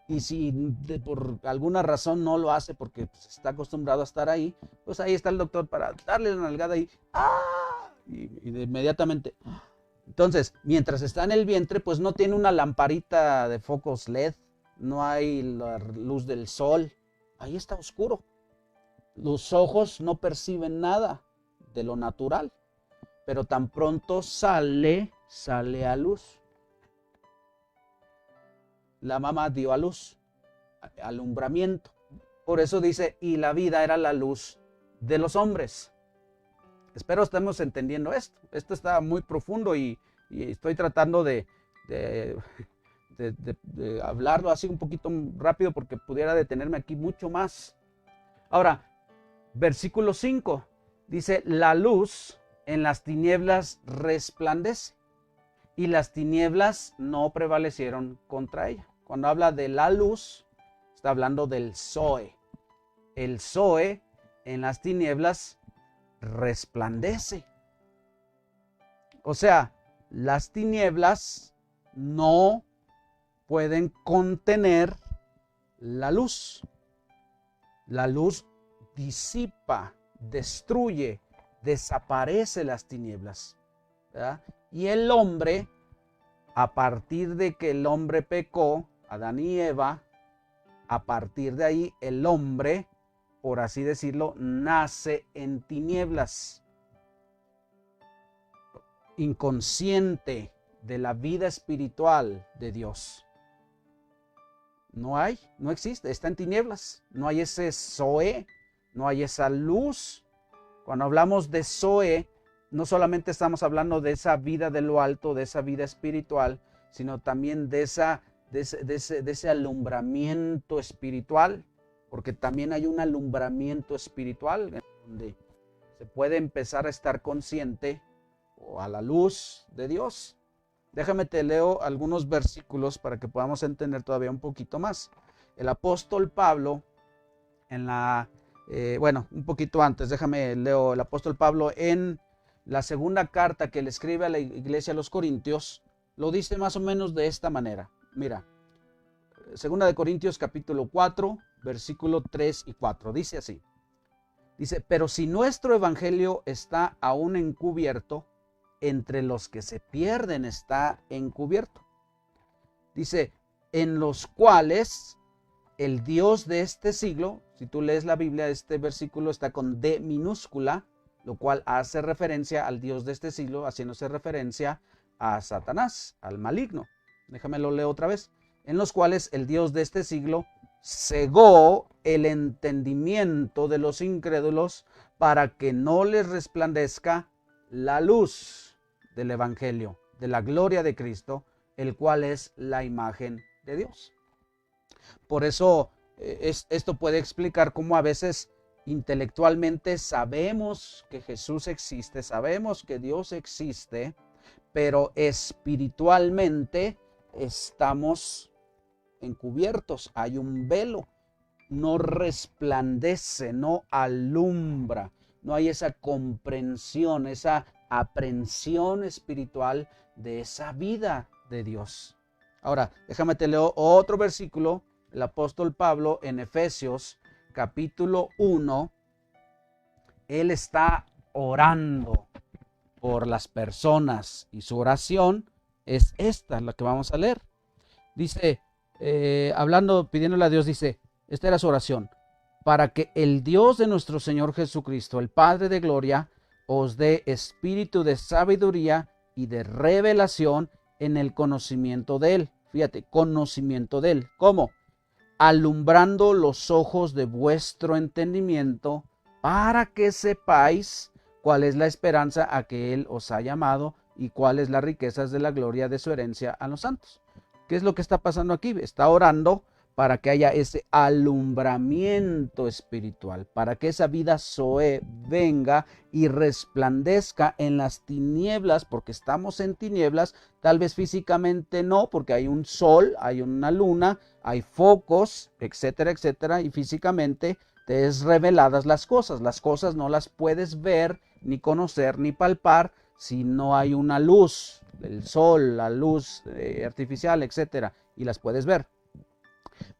y si por alguna razón no lo hace porque pues, está acostumbrado a estar ahí, pues ahí está el doctor para darle la nalgada y inmediatamente. Entonces, mientras está en el vientre, pues no tiene una lamparita de focos LED, no hay la luz del sol, ahí está oscuro. Los ojos no perciben nada de lo natural, pero tan pronto sale a luz. La mamá dio a luz, alumbramiento. Por eso dice, y la vida era la luz de los hombres. Espero estemos entendiendo esto. Esto está muy profundo y estoy tratando de hablarlo así un poquito rápido porque pudiera detenerme aquí mucho más. Ahora, versículo 5 dice, la luz en las tinieblas resplandece y las tinieblas no prevalecieron contra ella. Cuando habla de la luz, está hablando del Zoe. El Zoe en las tinieblas resplandece. O sea, las tinieblas no pueden contener la luz. La luz disipa, destruye, desaparece las tinieblas, ¿verdad? Y el hombre, a partir de que el hombre pecó, Adán y Eva, a partir de ahí el hombre, por así decirlo, nace en tinieblas, inconsciente de la vida espiritual de Dios. No existe, está en tinieblas, no hay ese Zoe, no hay esa luz. Cuando hablamos de Zoe, no solamente estamos hablando de esa vida de lo alto, de esa vida espiritual, sino también de ese alumbramiento espiritual, porque también hay un alumbramiento espiritual donde se puede empezar a estar consciente o a la luz de Dios. Déjame te leo algunos versículos para que podamos entender todavía un poquito más. El apóstol Pablo, un poquito antes, leo el apóstol Pablo en la segunda carta que le escribe a la iglesia a los Corintios, lo dice más o menos de esta manera. Mira, segunda de Corintios capítulo 4, versículo 3 y 4, dice así. Dice, pero si nuestro evangelio está aún encubierto, entre los que se pierden está encubierto. Dice, en los cuales el Dios de este siglo, si tú lees la Biblia, este versículo está con D minúscula, lo cual hace referencia al Dios de este siglo, haciéndose referencia a Satanás, al maligno. Déjame lo leo otra vez. En los cuales el Dios de este siglo cegó el entendimiento de los incrédulos para que no les resplandezca la luz del evangelio, de la gloria de Cristo, el cual es la imagen de Dios. Por eso esto puede explicar cómo a veces intelectualmente sabemos que Jesús existe, sabemos que Dios existe, pero espiritualmente estamos encubiertos, hay un velo, no resplandece, no alumbra, no hay esa comprensión, esa aprehensión espiritual de esa vida de Dios. Ahora, déjame te leo otro versículo, el apóstol Pablo en Efesios capítulo 1, él está orando por las personas y su oración es esta, la que vamos a leer. Dice, pidiéndole a Dios, dice, esta era su oración, para que el Dios de nuestro Señor Jesucristo, el Padre de gloria, os dé espíritu de sabiduría y de revelación en el conocimiento de Él. Fíjate, conocimiento de Él. ¿Cómo? Alumbrando los ojos de vuestro entendimiento para que sepáis cuál es la esperanza a que Él os ha llamado y cuáles las riquezas de la gloria de su herencia a los santos. ¿Qué es lo que está pasando aquí? Está orando para que haya ese alumbramiento espiritual, para que esa vida Zoe venga y resplandezca en las tinieblas, porque estamos en tinieblas, tal vez físicamente no, porque hay un sol, hay una luna, hay focos, etcétera, etcétera, y físicamente te es reveladas las cosas no las puedes ver, ni conocer, ni palpar, si no hay una luz, el sol, la luz artificial, etcétera, y las puedes ver.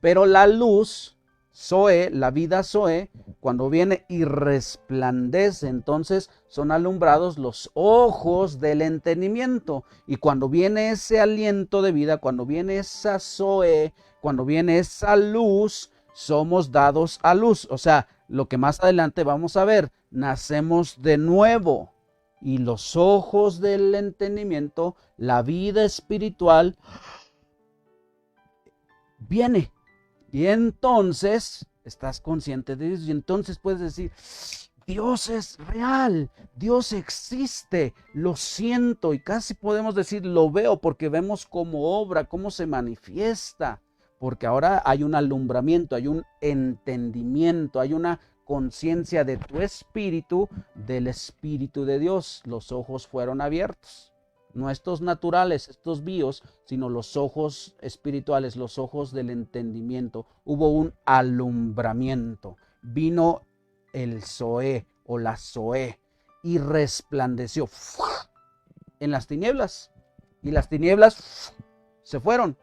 Pero la luz, Zoe, la vida Zoe, cuando viene y resplandece, entonces son alumbrados los ojos del entendimiento. Y cuando viene ese aliento de vida, cuando viene esa Zoe, cuando viene esa luz, somos dados a luz. O sea, lo que más adelante vamos a ver, nacemos de nuevo. Y los ojos del entendimiento, la vida espiritual, viene. Y entonces estás consciente de eso y entonces puedes decir, Dios es real, Dios existe, lo siento y casi podemos decir lo veo porque vemos cómo obra, cómo se manifiesta, porque ahora hay un alumbramiento, hay un entendimiento, hay una conciencia de tu espíritu, del Espíritu de Dios. Los ojos fueron abiertos, no estos naturales, estos bios, sino los ojos espirituales, los ojos del entendimiento. Hubo un alumbramiento, vino el Zoé o la Zoé y resplandeció en las tinieblas, y las tinieblas se fueron.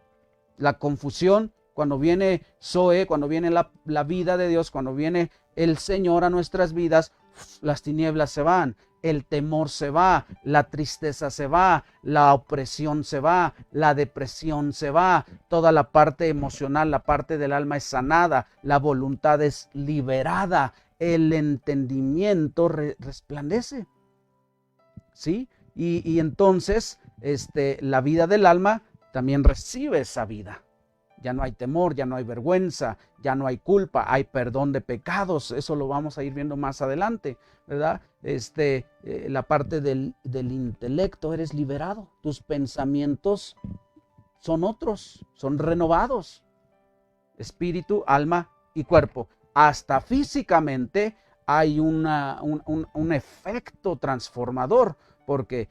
La confusión, cuando viene Zoé, cuando viene la vida de Dios, cuando viene el Señor a nuestras vidas, las tinieblas se van, el temor se va, la tristeza se va, la opresión se va, la depresión se va, toda la parte emocional, la parte del alma es sanada, la voluntad es liberada, el entendimiento resplandece, ¿sí? Y entonces la vida del alma también recibe esa vida. Ya no hay temor, ya no hay vergüenza, ya no hay culpa, hay perdón de pecados. Eso lo vamos a ir viendo más adelante, ¿verdad? La parte del intelecto, eres liberado. Tus pensamientos son otros, son renovados. Espíritu, alma y cuerpo. Hasta físicamente hay un efecto transformador, porque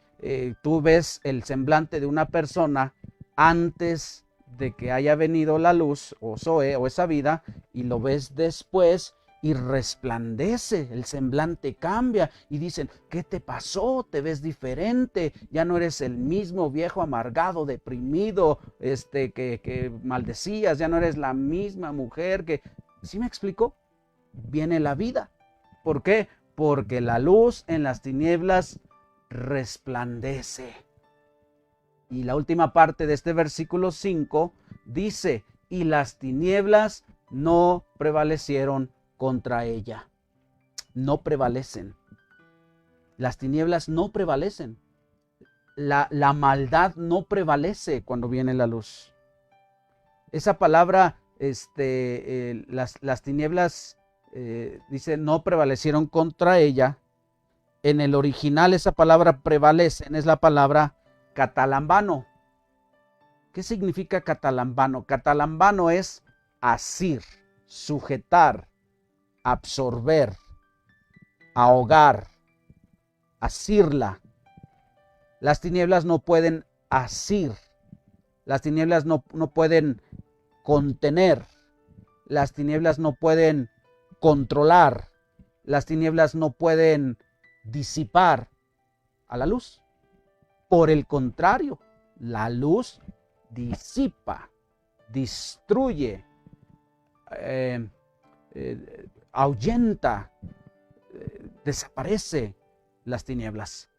tú ves el semblante de una persona antes de que haya venido la luz o Zoé o esa vida, y lo ves después y resplandece, el semblante cambia y dicen, ¿qué te pasó? Te ves diferente, ya no eres el mismo viejo amargado, deprimido, que maldecías, ya no eres la misma mujer que... ¿Sí me explico? Viene la vida. ¿Por qué? Porque la luz en las tinieblas resplandece. Y la última parte de este versículo 5 dice, y las tinieblas no prevalecieron contra ella. No prevalecen. Las tinieblas no prevalecen. La maldad no prevalece cuando viene la luz. Esa palabra, las tinieblas, dice, no prevalecieron contra ella. En el original esa palabra prevalecen es la palabra catalambano. ¿Qué significa catalambano? Catalambano es asir, sujetar, absorber, ahogar, asirla. Las tinieblas no pueden asir, las tinieblas no pueden contener, las tinieblas no pueden controlar, las tinieblas no pueden disipar a la luz. Por el contrario, la luz disipa, destruye, ahuyenta, desaparece las tinieblas.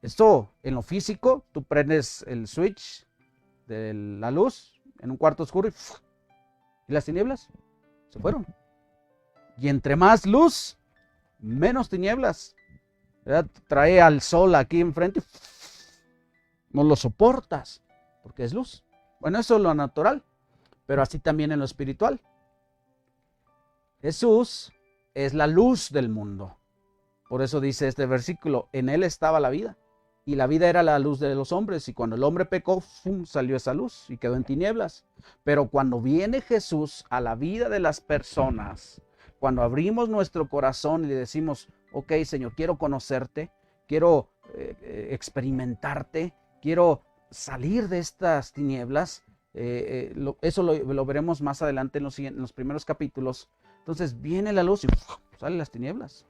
Esto en lo físico, tú prendes el switch de la luz en un cuarto oscuro y las tinieblas se fueron. Y entre más luz, menos tinieblas. ¿Verdad? Trae al sol aquí enfrente, no lo soportas porque es luz. Bueno, eso es lo natural, pero así también en lo espiritual. Jesús es la luz del mundo. Por eso dice este versículo, en él estaba la vida y la vida era la luz de los hombres, y cuando el hombre pecó, salió esa luz y quedó en tinieblas. Pero cuando viene Jesús a la vida de las personas, cuando abrimos nuestro corazón y le decimos, ok, Señor, quiero conocerte, quiero experimentarte, quiero salir de estas tinieblas. Eso lo veremos más adelante en los primeros capítulos. Entonces viene la luz y salen las tinieblas.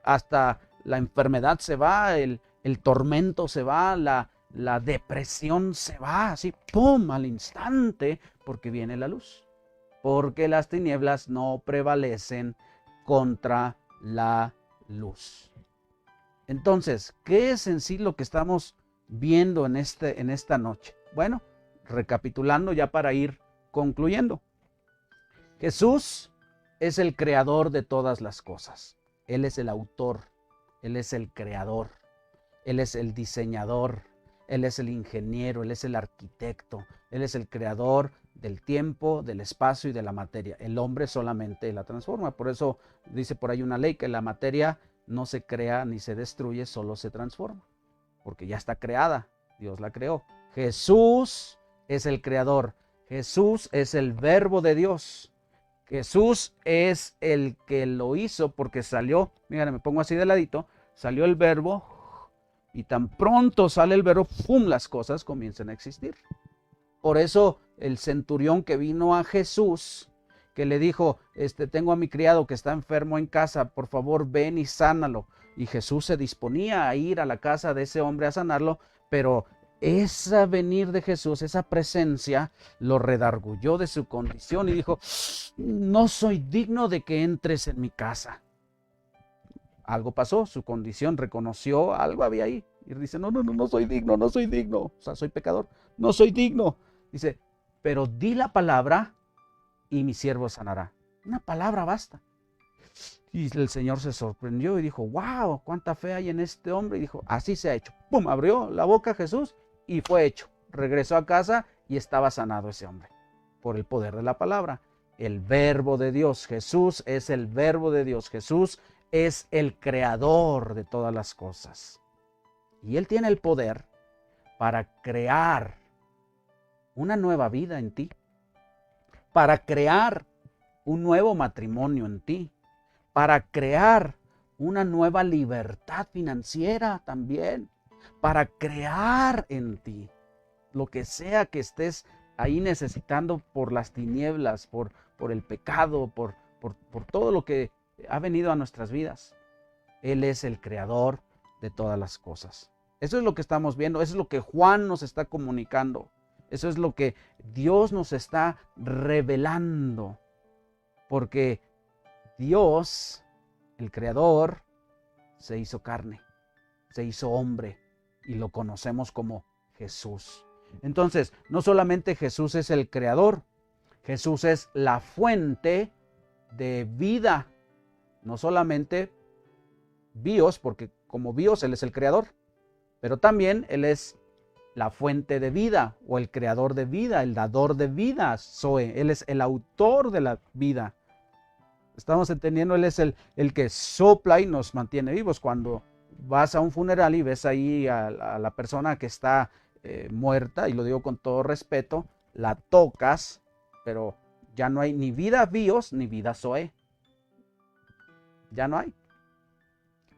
Hasta la enfermedad se va, el tormento se va, la depresión se va, así, ¡pum!, al instante, porque viene la luz. Porque las tinieblas no prevalecen contra la luz. Entonces, ¿qué es en sí lo que estamos viendo en esta noche? Bueno, recapitulando ya para ir concluyendo. Jesús es el creador de todas las cosas. Él es el autor, Él es el creador, Él es el diseñador, Él es el ingeniero, Él es el arquitecto, Él es el creador del tiempo, del espacio y de la materia. El hombre solamente la transforma. Por eso dice por ahí una ley que la materia no se crea ni se destruye, solo se transforma. Porque ya está creada, Dios la creó. Jesús es el creador. Jesús es el verbo de Dios. Jesús es el que lo hizo porque salió, mira, me pongo así de ladito, salió el verbo y tan pronto sale el verbo, ¡pum!, las cosas comienzan a existir. Por eso el centurión que vino a Jesús, que le dijo, tengo a mi criado que está enfermo en casa, por favor ven y sánalo. Y Jesús se disponía a ir a la casa de ese hombre a sanarlo, pero ese venir de Jesús, esa presencia, lo redarguyó de su condición y dijo, no soy digno de que entres en mi casa. Algo pasó, su condición, reconoció, algo había ahí. Y dice, no soy digno, no soy digno. O sea, soy pecador, no soy digno. Dice, pero di la palabra y mi siervo sanará. Una palabra basta. Y el Señor se sorprendió y dijo, wow, cuánta fe hay en este hombre. Y dijo, así se ha hecho. ¡Pum! Abrió la boca Jesús y fue hecho. Regresó a casa y estaba sanado ese hombre. Por el poder de la palabra. El verbo de Dios. Jesús es el verbo de Dios. Jesús es el creador de todas las cosas. Y Él tiene el poder para crear una nueva vida en ti. Para crear un nuevo matrimonio en ti. Para crear una nueva libertad financiera también. Para crear en ti lo que sea que estés ahí necesitando por las tinieblas, por el pecado, por todo lo que ha venido a nuestras vidas. Él es el creador de todas las cosas. Eso es lo que estamos viendo, eso es lo que Juan nos está comunicando. Eso es lo que Dios nos está revelando. Porque Dios, el creador, se hizo carne, se hizo hombre y lo conocemos como Jesús. Entonces, no solamente Jesús es el creador, Jesús es la fuente de vida. No solamente bios, porque como bios Él es el creador, pero también Él es la fuente de vida o el creador de vida, el dador de vida, Zoe. Él es el autor de la vida. Estamos entendiendo, Él es el que sopla y nos mantiene vivos. Cuando vas a un funeral y ves ahí a la persona que está muerta, y lo digo con todo respeto, la tocas, pero ya no hay ni vida bios ni vida Zoe. Ya no hay.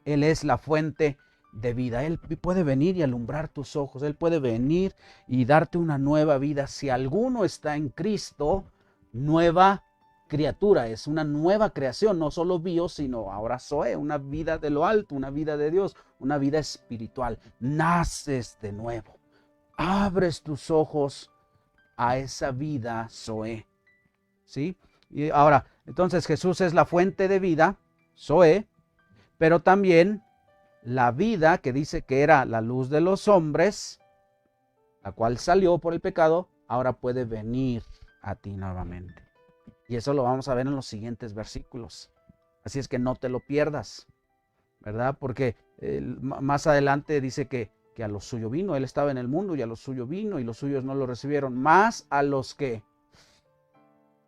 Él es la fuente de vida. Él puede venir y alumbrar tus ojos. Él puede venir y darte una nueva vida. Si alguno está en Cristo, nueva criatura, es una nueva creación, no solo bios, sino ahora Zoe, una vida de lo alto, una vida de Dios, una vida espiritual. Naces de nuevo. Abres tus ojos a esa vida Zoe. ¿Sí? Y ahora, entonces Jesús es la fuente de vida, Zoe, pero también la vida que dice que era la luz de los hombres, la cual salió por el pecado, ahora puede venir a ti nuevamente. Y eso lo vamos a ver en los siguientes versículos. Así es que no te lo pierdas, ¿verdad? Porque más adelante dice que a lo suyo vino. Él estaba en el mundo y a lo suyo vino y los suyos no lo recibieron. Más a los que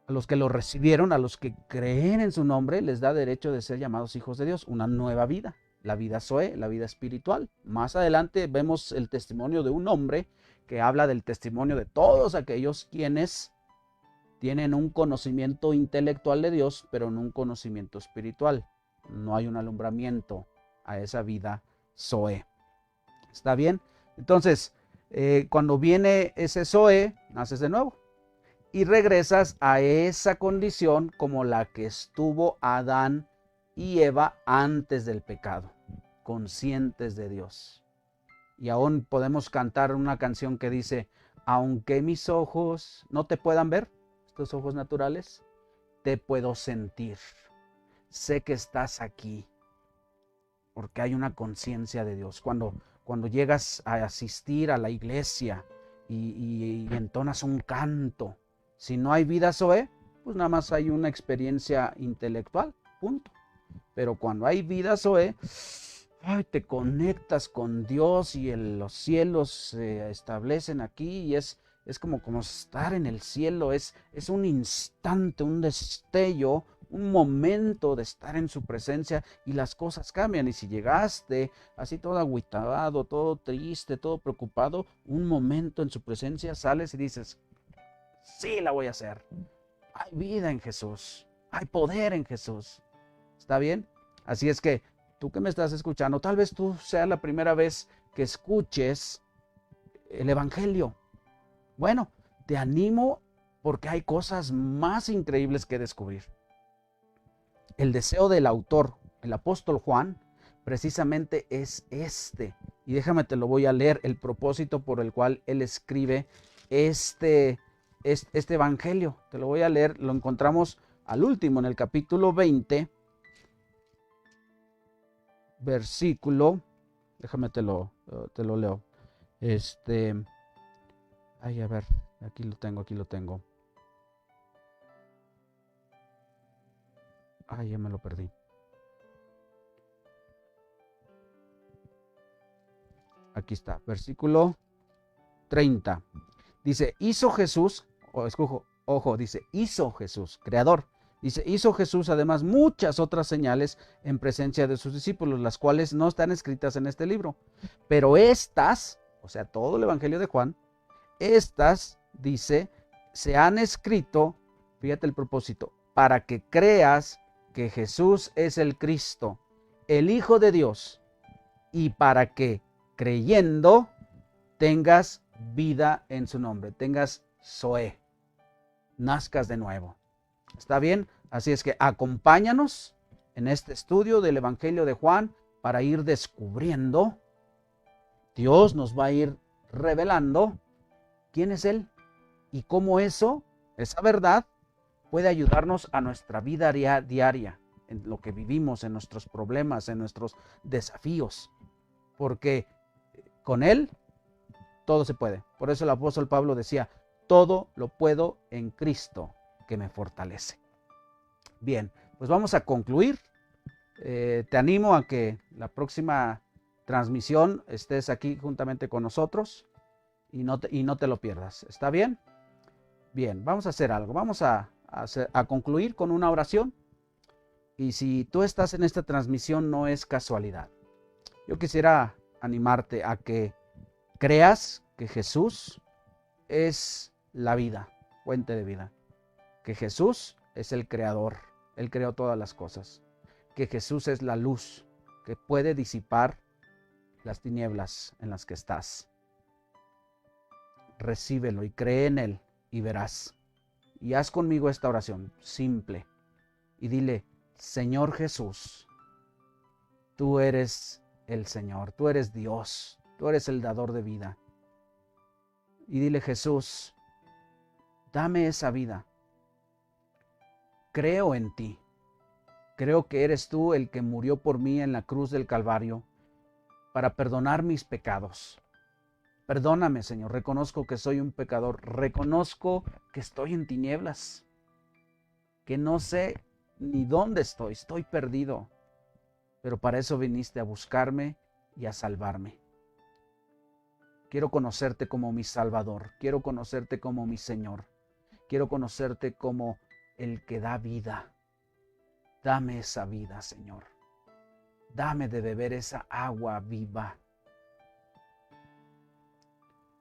lo recibieron, a los que creen en su nombre, les da derecho de ser llamados hijos de Dios. Una nueva vida. La vida Zoe, la vida espiritual. Más adelante vemos el testimonio de un hombre que habla del testimonio de todos aquellos quienes tienen un conocimiento intelectual de Dios, pero no un conocimiento espiritual. No hay un alumbramiento a esa vida Zoe. ¿Está bien? Entonces, cuando viene ese Zoe, naces de nuevo y regresas a esa condición como la que estuvo Adán y Eva antes del pecado, conscientes de Dios. Y aún podemos cantar una canción que dice, aunque mis ojos no te puedan ver, estos ojos naturales, te puedo sentir. Sé que estás aquí, porque hay una conciencia de Dios. Cuando llegas a asistir a la iglesia y entonas un canto, si no hay vida Zoe, pues nada más hay una experiencia intelectual, punto. Pero cuando hay vida Zoe, te conectas con Dios y los cielos se establecen aquí y es es como estar en el cielo, es un instante, un destello, un momento de estar en su presencia y las cosas cambian. Y si llegaste así todo agüitado, todo triste, todo preocupado, un momento en su presencia sales y dices, sí, la voy a hacer. Hay vida en Jesús, hay poder en Jesús. ¿Está bien? Así es que tú que me estás escuchando, tal vez tú sea la primera vez que escuches el Evangelio. Bueno, te animo porque hay cosas más increíbles que descubrir. El deseo del autor, el apóstol Juan, precisamente es este. Y déjame te lo voy a leer, el propósito por el cual él escribe este evangelio. Te lo voy a leer, lo encontramos al último en el capítulo 20, versículo, déjame te lo leo. Ay, a ver, aquí lo tengo. Ay, ya me lo perdí. Aquí está, versículo 30. Dice, hizo Jesús, dice, hizo Jesús, creador. Dice, hizo Jesús además muchas otras señales en presencia de sus discípulos, las cuales no están escritas en este libro. Pero estas, o sea, todo el Evangelio de Juan, estas, dice, se han escrito, fíjate el propósito, para que creas que Jesús es el Cristo, el Hijo de Dios, y para que, creyendo, tengas vida en su nombre, tengas Zoe, nazcas de nuevo. ¿Está bien? Así es que acompáñanos en este estudio del Evangelio de Juan para ir descubriendo. Dios nos va a ir revelando quién es Él y cómo esa verdad, puede ayudarnos a nuestra vida diaria, en lo que vivimos, en nuestros problemas, en nuestros desafíos. Porque con Él todo se puede. Por eso el apóstol Pablo decía, todo lo puedo en Cristo que me fortalece. Bien, pues vamos a concluir. Te animo a que la próxima transmisión estés aquí juntamente con nosotros y no te lo pierdas. ¿Está bien? Bien, vamos a hacer algo. Vamos a concluir con una oración. Y si tú estás en esta transmisión, no es casualidad. Yo quisiera animarte a que creas que Jesús es la vida, fuente de vida. Que Jesús es el creador. Él creó todas las cosas. Que Jesús es la luz que puede disipar las tinieblas en las que estás. Recíbelo y cree en Él y verás. Y haz conmigo esta oración simple. Y dile, Señor Jesús, tú eres el Señor, tú eres Dios, tú eres el dador de vida. Y dile, Jesús, dame esa vida. Creo en ti. Creo que eres tú el que murió por mí en la cruz del Calvario para perdonar mis pecados. Perdóname, Señor. Reconozco que soy un pecador. Reconozco que estoy en tinieblas. Que no sé ni dónde estoy. Estoy perdido. Pero para eso viniste a buscarme y a salvarme. Quiero conocerte como mi Salvador. Quiero conocerte como mi Señor. Quiero conocerte como el que da vida. Dame esa vida, Señor. Dame de beber esa agua viva.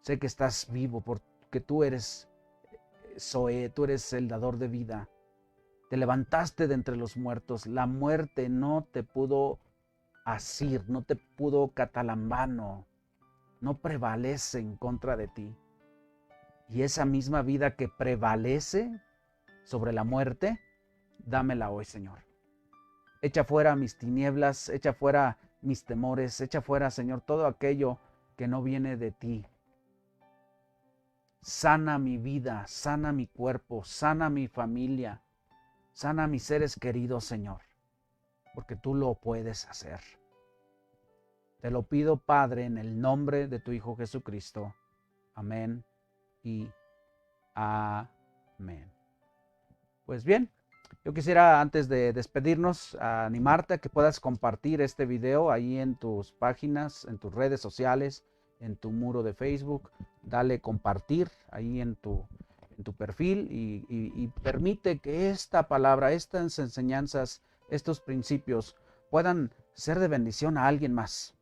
Sé que estás vivo porque tú eres Zoe, tú eres el dador de vida. Te levantaste de entre los muertos. La muerte no te pudo asir, no te pudo catalambano. No prevalece en contra de ti. Y esa misma vida que prevalece sobre la muerte, dámela hoy, Señor. Echa fuera mis tinieblas, echa fuera mis temores, echa fuera, Señor, todo aquello que no viene de ti. Sana mi vida, sana mi cuerpo, sana mi familia, sana a mis seres queridos, Señor, porque tú lo puedes hacer. Te lo pido, Padre, en el nombre de tu Hijo Jesucristo. Amén y amén. Pues bien, yo quisiera antes de despedirnos animarte a que puedas compartir este video ahí en tus páginas, en tus redes sociales, en tu muro de Facebook, dale compartir ahí en tu perfil y permite que esta palabra, estas enseñanzas, estos principios puedan ser de bendición a alguien más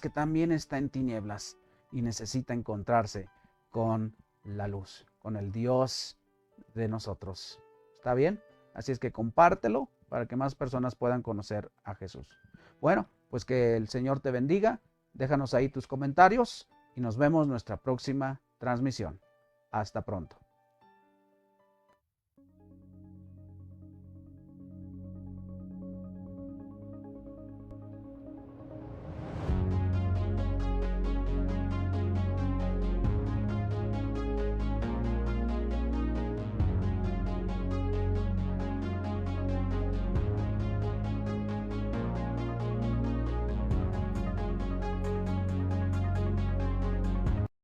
que también está en tinieblas y necesita encontrarse con la luz, con el Dios de nosotros. ¿Está bien? Así es que compártelo para que más personas puedan conocer a Jesús. Bueno, pues que el Señor te bendiga. Déjanos ahí tus comentarios y nos vemos en nuestra próxima transmisión. Hasta pronto.